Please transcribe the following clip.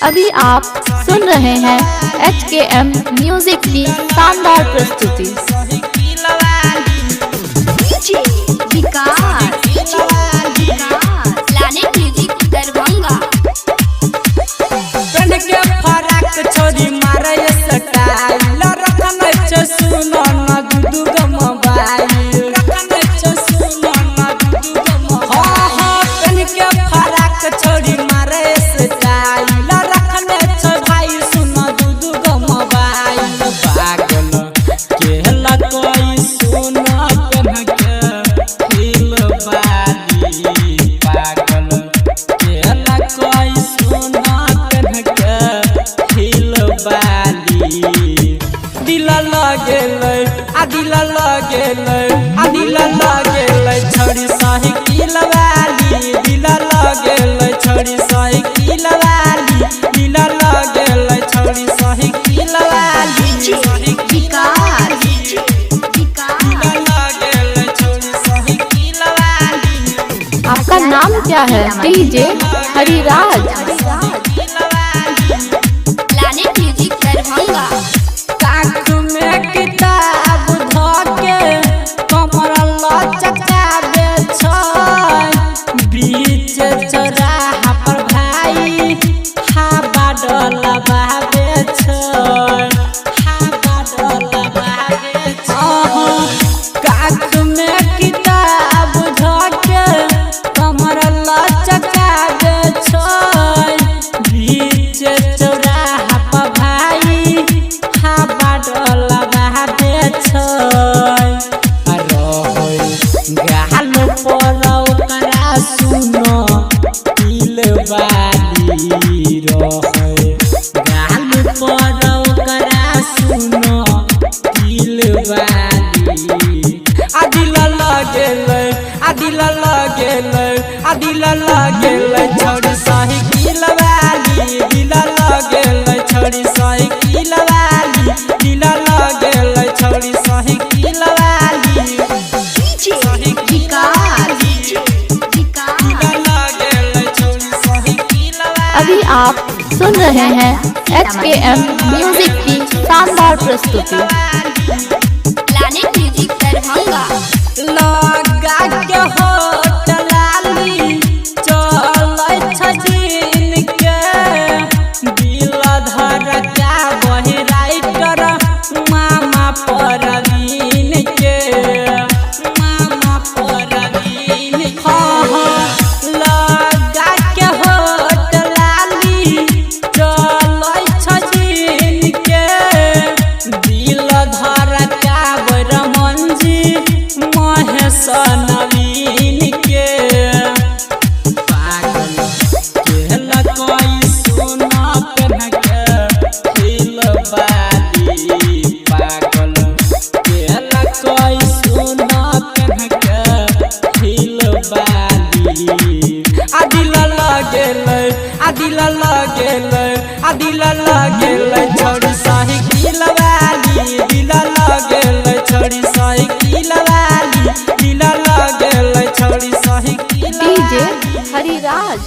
अभी आप सुन रहे हैं HKM म्यूजिक की शानदार प्रस्तुति। दिला लगेलै छोड़ी साइकिल वाली, दिला लगेलै छोड़ी साइकिल वाली, दिला लगेलै छोड़ी साइकिल वाली, दिला लगेलै छोड़ी साइकिल वाली। आपका नाम क्या है? डीजे हरिराज। दिला लगेलै छोड़ी साइकिल वाली, दिला लगेलै छोड़ी साइकिल वाली, दिला लगेलै छोड़ी साइकिल वाली, अभी आप सुन रहे हैं HKM म्यूजिक की शानदार प्रस्तुति। दिला लगेलै छोड़ी साइकिल वाली, दिला लगेलै छोड़ी साइकिल वाली, दिला लगेलै छोड़ी साइकिल। डीजे हरिराज।